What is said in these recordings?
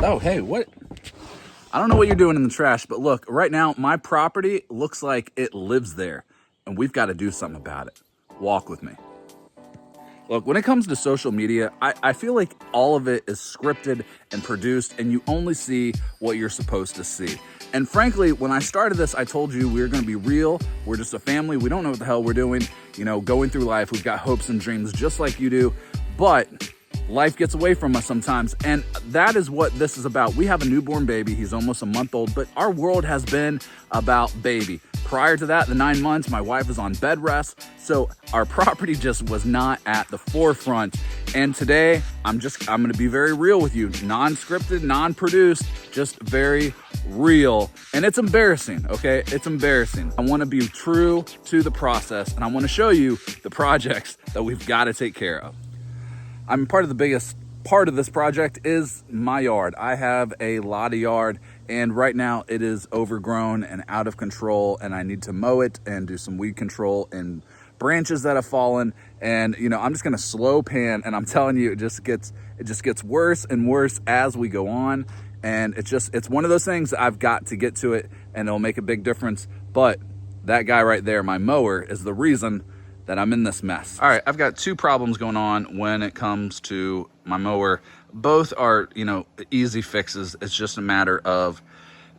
Oh, hey, what? I don't know what you're doing in the trash, but look, right now, my property looks like it lives there, and we've got to do something about it. Walk with me. Look, when it comes to social media, I feel like all of it is scripted and produced, and you only see what you're supposed to see. And frankly, when I started this, I told you we were going to be real. We're just a family. We don't know what the hell we're doing. You know, going through life, we've got hopes and dreams just like you do. But life gets away from us sometimes, and that is what this is about. We have a newborn baby. He's almost a month old, but our world has been about baby. Prior to that, the 9 months, my wife was on bed rest, so our property just was not at the forefront. And today, I'm gonna be very real with you. Non-scripted, non-produced, just very real. And it's embarrassing, okay? It's embarrassing. I wanna be true to the process, and I wanna show you the projects that we've gotta take care of. I'm part of the biggest part of this project is my yard. I have a lot of yard, and right now it is overgrown and out of control, and I need to mow it and do some weed control and branches that have fallen. And you know, I'm just gonna slow pan, and I'm telling you, it just gets worse and worse as we go on. And it's one of those things that I've got to get to it, and it'll make a big difference. But that guy right there, my mower, is the reason that I'm in this mess. All right, I've got two problems going on when it comes to my mower. Both are, you know, easy fixes. It's just a matter of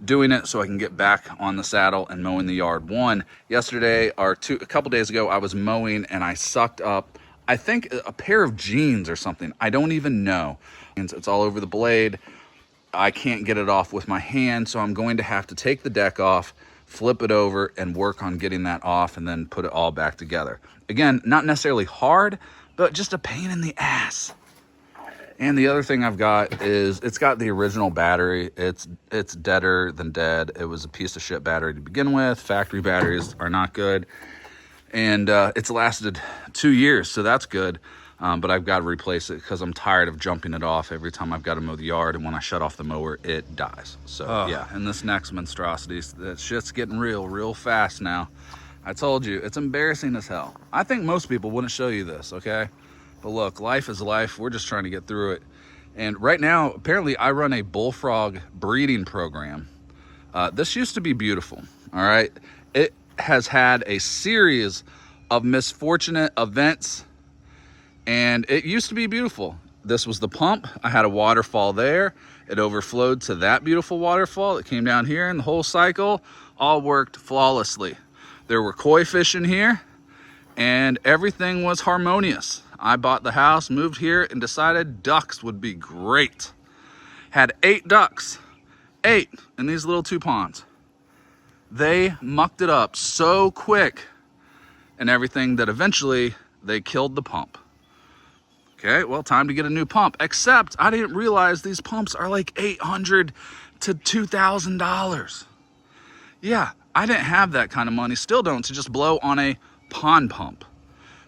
doing it so I can get back on the saddle and mowing the yard. One, yesterday or a couple days ago, I was mowing and I sucked up, I think, a pair of jeans or something. I don't even know. It's all over the blade. I can't get it off with my hand, so I'm going to have to take the deck off, flip it over, and work on getting that off, and then put it all back together. Again, not necessarily hard, but just a pain in the ass. And the other thing I've got is it's got the original battery. It's deader than dead. It was a piece of shit battery to begin with. Factory batteries are not good. And it's lasted 2 years, so that's good. But I've got to replace it because I'm tired of jumping it off every time I've got to mow the yard, and when I shut off the mower, it dies. So yeah, and this next monstrosity, that shit's getting real fast now. I told you, it's embarrassing as hell. I think most people wouldn't show you this, okay? But look, life is life. We're just trying to get through it. And right now, apparently I run a bullfrog breeding program. This used to be beautiful, all right? It has had a series of misfortunate events, and it used to be beautiful. This was the pump. I had a waterfall there. It overflowed to that beautiful waterfall. It came down here, and the whole cycle all worked flawlessly. There were koi fish in here, and everything was harmonious. I bought the house, moved here, and decided ducks would be great. Had 8 ducks, 8 in these little 2 ponds. They mucked it up so quick and everything that eventually they killed the pump. Okay, well, time to get a new pump, except I didn't realize these pumps are like $800 to $2,000. Yeah, I didn't have that kind of money, still don't, to just blow on a pond pump.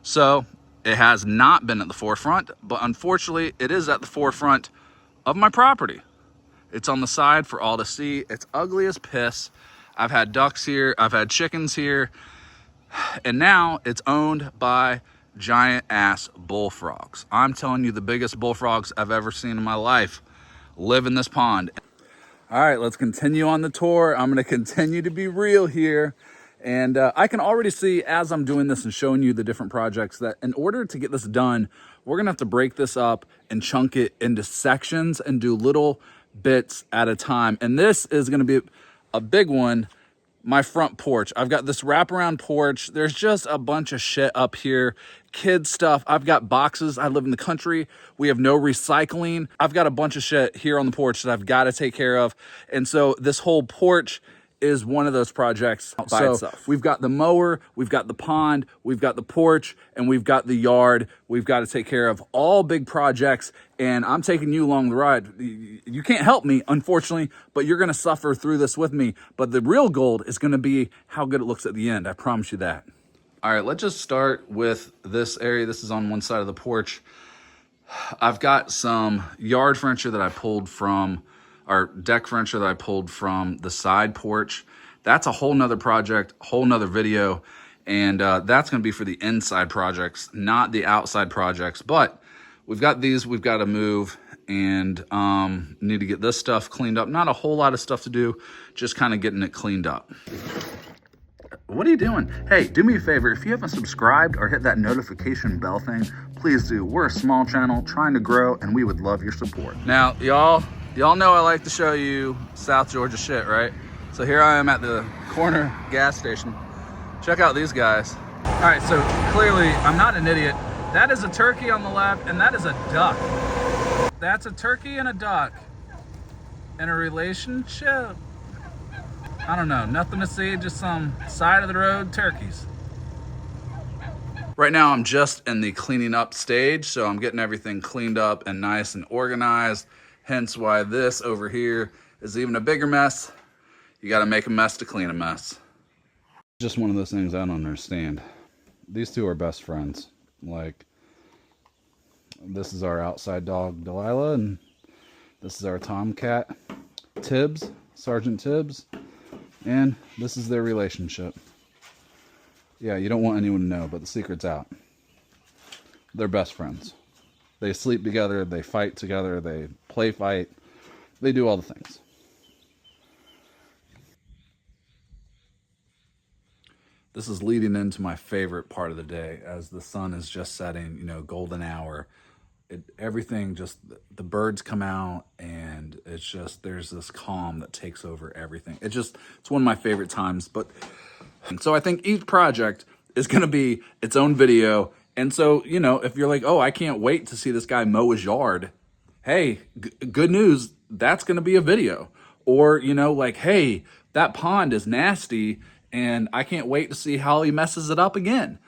So it has not been at the forefront, but unfortunately it is at the forefront of my property. It's on the side for all to see. It's ugly as piss. I've had ducks here, I've had chickens here, and now it's owned by giant ass bullfrogs. I'm telling you, the biggest bullfrogs I've ever seen in my life live in this pond. All right, let's continue on the tour. I'm gonna continue to be real here. And I can already see as I'm doing this and showing you the different projects that in order to get this done, we're gonna have to break this up and chunk it into sections and do little bits at a time. And this is gonna be a big one. My front porch. I've got this wraparound porch. There's just a bunch of shit up here. Kids stuff. I've got boxes. I live in the country. We have no recycling. I've got a bunch of shit here on the porch that I've got to take care of. And so this whole porch is one of those projects by itself. We've got the mower, we've got the pond, we've got the porch, and we've got the yard. We've got to take care of all big projects, and I'm taking you along the ride. You can't help me, unfortunately, but you're gonna suffer through this with me. But the real gold is gonna be how good it looks at the end. I promise you that. All right, let's just start with this area. This is on one side of the porch. I've got some yard furniture that I pulled from, or deck furniture that I pulled from the side porch. That's a whole nother project, whole nother video. And that's gonna be for the inside projects, not the outside projects. But we've got these we've got to move, and need to get this stuff cleaned up. Not a whole lot of stuff to do, just kind of getting it cleaned up. What are you doing? Hey, do me a favor. If you haven't subscribed or hit that notification bell thing, please do. We're a small channel trying to grow, and we would love your support. Now, y'all know I like to show you South Georgia shit, right? So here I am at the corner gas station. Check out these guys. All right, so clearly I'm not an idiot. That is a turkey on the left, and that is a duck. That's a turkey and a duck in a relationship. I don't know, nothing to see, just some side of the road turkeys. Right now I'm just in the cleaning up stage, so I'm getting everything cleaned up and nice and organized, hence why this over here is even a bigger mess. You gotta make a mess to clean a mess. Just one of those things I don't understand. These two are best friends. Like, this is our outside dog, Delilah, and this is our tomcat, Tibbs, Sergeant Tibbs. And this is their relationship. Yeah, you don't want anyone to know, but the secret's out. They're best friends. They sleep together, they fight together, they play fight. They do all the things. This is leading into my favorite part of the day as the sun is just setting, you know, golden hour. Everything just, the birds come out and it's just, there's this calm that takes over everything. It's one of my favorite times. And so I think each project is going to be its own video. And so, you know, if you're like, oh, I can't wait to see this guy mow his yard. Hey, good news. That's going to be a video. Or, you know, like, hey, that pond is nasty and I can't wait to see how he messes it up again.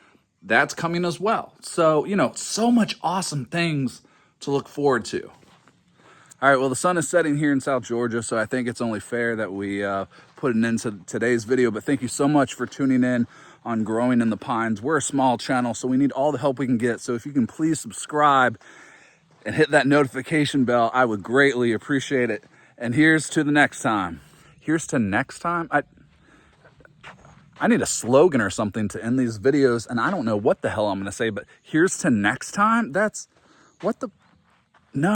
That's coming as well. So, you know, so much awesome things to look forward to. All right, well, the sun is setting here in South Georgia, so I think it's only fair that we put an end to today's video. But thank you so much for tuning in on Growing in the Pines. We're a small channel, so we need all the help we can get. So if you can please subscribe and hit that notification bell, I would greatly appreciate it. And here's to the next time. Here's to next time? I need a slogan or something to end these videos, and I don't know what the hell I'm going to say, but here's to next time? That's, what the, no.